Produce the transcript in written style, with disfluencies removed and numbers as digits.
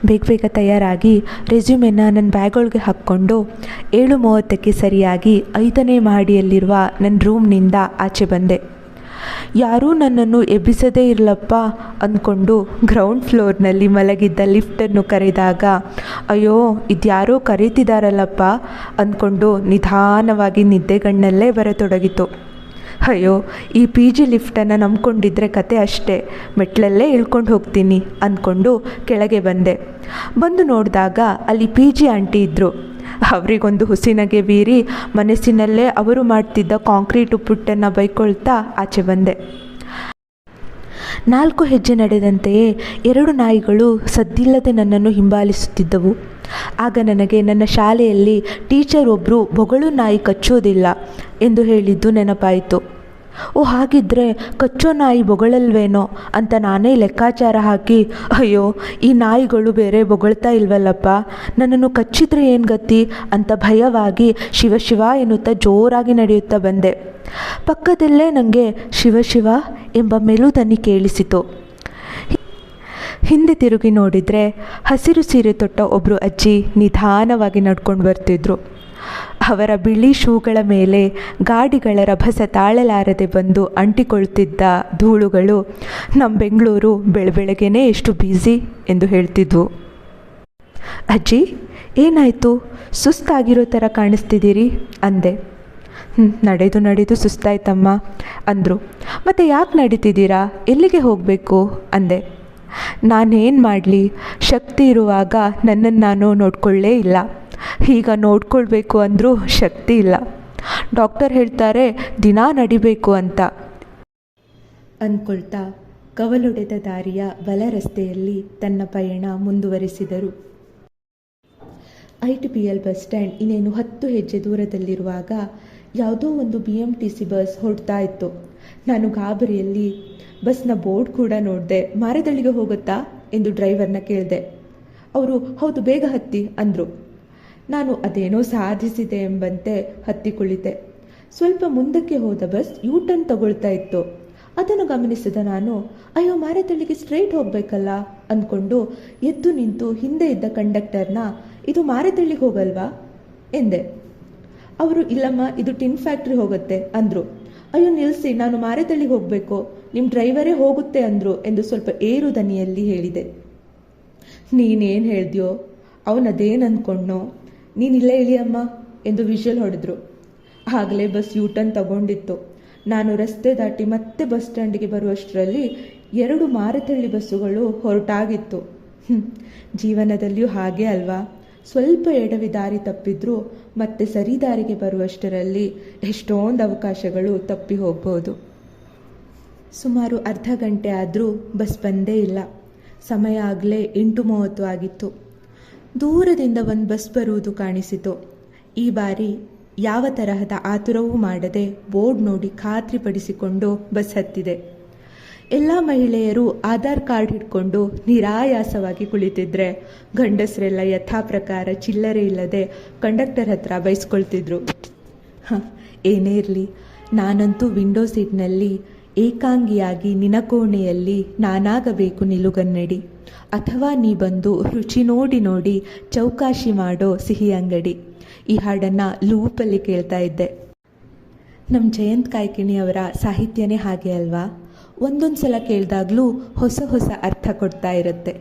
ಬೇಗ ಬೇಗ ತಯಾರಾಗಿ ರೆಸ್ಯೂಮೆನ ನನ್ನ ಬ್ಯಾಗೊಳಗೆ ಹಾಕ್ಕೊಂಡು 7:30ಕ್ಕೆ ಸರಿಯಾಗಿ 5ನೇ ಮಹಡಿಯಲ್ಲಿರುವ ನನ್ನ ರೂಮ್ನಿಂದ ಆಚೆ ಬಂದೆ. ಯಾರೂ ನನ್ನನ್ನು ಎಬ್ಬಿಸದೇ ಇರಲಪ್ಪ ಅಂದ್ಕೊಂಡು ಗ್ರೌಂಡ್ ಫ್ಲೋರ್ನಲ್ಲಿ ಮಲಗಿದ್ದ ಲಿಫ್ಟನ್ನು ಕರೆದಾಗ ಅಯ್ಯೋ ಇದ್ಯಾರೋ ಕರೀತಿದಾರಲ್ಲಪ್ಪ ಅಂದ್ಕೊಂಡು ನಿಧಾನವಾಗಿ ನಿದ್ದೆಗಣ್ಣಲ್ಲೇ ಬರತೊಡಗಿತು. ಅಯ್ಯೋ ಈ PG ಲಿಫ್ಟನ್ನು ನಂಬ್ಕೊಂಡಿದ್ರೆ ಕತೆ ಅಷ್ಟೇ, ಮೆಟ್ಲಲ್ಲೇ ಇಳ್ಕೊಂಡು ಹೋಗ್ತೀನಿ ಅಂದ್ಕೊಂಡು ಕೆಳಗೆ ಬಂದು ನೋಡಿದಾಗ ಅಲ್ಲಿ PG ಆಂಟಿ ಇದ್ದರು. ಅವರಿಗೊಂದು ಹುಸಿನಗೆ ಬೀರಿ ಮನಸ್ಸಿನಲ್ಲೇ ಅವರು ಮಾಡ್ತಿದ್ದ ಕಾಂಕ್ರೀಟ್ ಉಪ್ಪಿಟ್ಟನ್ನು ಬೈಕೊಳ್ತಾ ಆಚೆ ಬಂದೆ. 4 ಹೆಜ್ಜೆ ನಡೆದಂತೆಯೇ 2 ನಾಯಿಗಳು ಸದ್ದಿಲ್ಲದೆ ನನ್ನನ್ನು ಹಿಂಬಾಲಿಸುತ್ತಿದ್ದವು. ಆಗ ನನಗೆ ನನ್ನ ಶಾಲೆಯಲ್ಲಿ ಟೀಚರ್ ಒಬ್ಬರು ಬೊಗಳು ನಾಯಿ ಕಚ್ಚೋದಿಲ್ಲ ಎಂದು ಹೇಳಿದ್ದು ನೆನಪಾಯಿತು. ಓ ಹಾಗಿದ್ದರೆ ಕಚ್ಚೋ ನಾಯಿ ಬೊಗಳಲ್ವೇನೋ ಅಂತ ನಾನೇ ಲೆಕ್ಕಾಚಾರ ಹಾಕಿ ಅಯ್ಯೋ ಈ ನಾಯಿಗಳು ಬೇರೆ ಬೊಗಳ್ತಾ ಇಲ್ವಲ್ಲಪ್ಪ, ನನ್ನನ್ನು ಕಚ್ಚಿದ್ರೆ ಏನು ಗತಿ ಅಂತ ಭಯವಾಗಿ ಶಿವ ಶಿವ ಎನ್ನುತ್ತಾ ಜೋರಾಗಿ ನಡೆಯುತ್ತಾ ಬಂದೆ. ಪಕ್ಕದಲ್ಲೇ ನನಗೆ ಶಿವ ಶಿವ ಎಂಬ ಮೆಲುದನಿ ಕೇಳಿಸಿತು. ಹಿಂದೆ ತಿರುಗಿ ನೋಡಿದರೆ ಹಸಿರು ಸೀರೆ ತೊಟ್ಟ ಒಬ್ಬರು ಅಜ್ಜಿ ನಿಧಾನವಾಗಿ ನಡ್ಕೊಂಡು ಬರ್ತಿದ್ರು. ಅವರ ಬಿಳಿ ಶೂಗಳ ಮೇಲೆ ಗಾಡಿಗಳ ರಭಸ ತಾಳಲಾರದೆ ಬಂದು ಅಂಟಿಕೊಳ್ತಿದ್ದ ಧೂಳುಗಳು ನಮ್ಮ ಬೆಂಗಳೂರು ಬೆಳಬೆಳಗ್ಗೆನೇ ಎಷ್ಟು ಬ್ಯುಸಿ ಎಂದು ಹೇಳ್ತಿದ್ವು. ಅಜ್ಜಿ ಏನಾಯಿತು, ಸುಸ್ತಾಗಿರೋ ಥರ ಕಾಣಿಸ್ತಿದ್ದೀರಿ ಅಂದೆ. ನಡೆದು ಸುಸ್ತಾಯ್ತಮ್ಮ ಅಂದರು. ಮತ್ತು ಯಾಕೆ ನಡೀತಿದ್ದೀರಾ, ಎಲ್ಲಿಗೆ ಹೋಗಬೇಕು ಅಂದೆ. ನಾನೇನು ಮಾಡಲಿ, ಶಕ್ತಿ ಇರುವಾಗ ನನ್ನನ್ನು ನಾನು ನೋಡ್ಕೊಳ್ಳೇ ಇಲ್ಲ, ಈಗ ನೋಡ್ಕೊಳ್ಬೇಕು ಅಂದರೂ ಶಕ್ತಿ ಇಲ್ಲ. ಡಾಕ್ಟರ್ ಹೇಳ್ತಾರೆ ದಿನ ನಡಿಬೇಕು ಅಂತ ಅಂದ್ಕೊಳ್ತಾ ಕವಲೊಡೆದ ದಾರಿಯ ಬಲ ರಸ್ತೆಯಲ್ಲಿ ತನ್ನ ಪಯಣ ಮುಂದುವರಿಸಿದರು. ITPL ಬಸ್ ಸ್ಟ್ಯಾಂಡ್ ಇನ್ನೇನು 10 ಹೆಜ್ಜೆ ದೂರದಲ್ಲಿರುವಾಗ ಯಾವುದೋ ಒಂದು BMTC ಬಸ್ ಹೊರಡ್ತಾ ಇತ್ತು. ನಾನು ಗಾಬರಿಯಲ್ಲಿ ಬಸ್ನ ಬೋರ್ಡ್ ಕೂಡ ನೋಡಿದೆ. ಮಾರದಳ್ಳಿಗೆ ಹೋಗುತ್ತಾ ಎಂದು ಡ್ರೈವರ್ನ ಕೇಳಿದೆ. ಅವರು ಹೌದು ಬೇಗ ಹತ್ತಿ ಅಂದರು. ನಾನು ಅದೇನೋ ಸಾಧಿಸಿದೆ ಎಂಬಂತೆ ಹತ್ತಿ ಕುಳಿತೆ. ಸ್ವಲ್ಪ ಮುಂದಕ್ಕೆ ಹೋದ ಬಸ್ U-ಟರ್ನ್ ತಗೊಳ್ತಾ ಇತ್ತು. ಅದನ್ನು ಗಮನಿಸಿದ ನಾನು ಅಯ್ಯೋ ಮಾರತಳ್ಳಿಗೆ ಸ್ಟ್ರೈಟ್ ಹೋಗಬೇಕಲ್ಲ ಅಂದ್ಕೊಂಡು ಎದ್ದು ನಿಂತು ಹಿಂದೆ ಇದ್ದ ಕಂಡಕ್ಟರ್ನ ಇದು ಮಾರತಳ್ಳಿಗೆ ಹೋಗಲ್ವಾ ಎಂದೆ. ಅವರು ಇಲ್ಲಮ್ಮ ಇದು ಟಿನ್ ಫ್ಯಾಕ್ಟ್ರಿ ಹೋಗುತ್ತೆ ಅಂದರು. ಅಯ್ಯೋ ನಿಲ್ಲಿಸಿ, ನಾನು ಮಾರತಳ್ಳಿಗೆ ಹೋಗಬೇಕು, ನಿಮ್ಮ ಡ್ರೈವರೇ ಹೋಗುತ್ತೆ ಅಂದರು ಎಂದು ಸ್ವಲ್ಪ ಏರು ದನಿಯಲ್ಲಿ ಹೇಳಿದೆ. ನೀನೇನು ಹೇಳ್ದ್ಯೋ, ಅವನದೇನು ಅಂದ್ಕೊಂಡ್ನೋ, ನೀನಿಲ್ಲೇ ಇಳಿಯಮ್ಮ ಎಂದು ವಿಷಲ್ ಹೊಡೆದ್ರು. ಆಗಲೇ ಬಸ್ U-ಟರ್ನ್ ತಗೊಂಡಿತ್ತು. ನಾನು ರಸ್ತೆ ದಾಟಿ ಮತ್ತೆ ಬಸ್ ಸ್ಟ್ಯಾಂಡಿಗೆ ಬರುವಷ್ಟರಲ್ಲಿ 2 ಮಾರತಳ್ಳಿ ಬಸ್ಸುಗಳು ಹೊರಟಾಗಿತ್ತು. ಜೀವನದಲ್ಲಿಯೂ ಹಾಗೆ ಅಲ್ವಾ, ಸ್ವಲ್ಪ ಎಡವಿ ದಾರಿ ತಪ್ಪಿದ್ರೂ ಮತ್ತೆ ಸರಿ ದಾರಿಗೆ ಬರುವಷ್ಟರಲ್ಲಿ ಎಷ್ಟೊಂದು ಅವಕಾಶಗಳು ತಪ್ಪಿ ಹೋಗ್ಬೋದು. ಸುಮಾರು ಅರ್ಧ ಗಂಟೆ ಆದರೂ ಬಸ್ ಬಂದೇ ಇಲ್ಲ. ಸಮಯ ಆಗಲೇ 8:30 ಆಗಿತ್ತು. ದೂರದಿಂದ ಒಂದು ಬಸ್ ಬರುವುದು ಕಾಣಿಸಿತು. ಈ ಬಾರಿ ಯಾವ ತರಹದ ಆತುರವೂ ಮಾಡದೆ ಬೋರ್ಡ್ ನೋಡಿ ಖಾತ್ರಿಪಡಿಸಿಕೊಂಡು ಬಸ್ ಹತ್ತಿದೆ. ಎಲ್ಲ ಮಹಿಳೆಯರು ಆಧಾರ್ ಕಾರ್ಡ್ ಹಿಡ್ಕೊಂಡು ನಿರಾಯಾಸವಾಗಿ ಕುಳಿತಿದ್ರೆ ಗಂಡಸರೆಲ್ಲ ಯಥಾ ಪ್ರಕಾರ ಚಿಲ್ಲರೆ ಇಲ್ಲದೆ ಕಂಡಕ್ಟರ್ ಹತ್ರ ಬೈಸ್ಕೊಳ್ತಿದ್ರು. ಏನೇ ಇರಲಿ, ನಾನಂತೂ ವಿಂಡೋ ಸೀಟ್ನಲ್ಲಿ ಏಕಾಂಗಿಯಾಗಿ ನಿನಕೋಣೆಯಲ್ಲಿ ನಾನಾಗಬೇಕು ನಿಲುಗನ್ನಡಿ, ಅಥವಾ ನೀ ಬಂದು ರುಚಿ ನೋಡಿ ಚೌಕಾಶಿ ಮಾಡೋ ಸಿಹಿ ಅಂಗಡಿ. ಈ ಹಾಡನ್ನು ಲೂಪಲ್ಲಿ ಕೇಳ್ತಾ ಇದ್ದೆ. ನಮ್ಮ ಜಯಂತ್ ಕಾಯ್ಕಿಣಿಯವರ ಸಾಹಿತ್ಯನೇ ಹಾಗೆ ಅಲ್ವಾ, ಒಂದೊಂದು ಸಲ ಕೇಳಿದಾಗಲೂ ಹೊಸ ಅರ್ಥ ಕೊಡ್ತಾ ಇರುತ್ತೆ.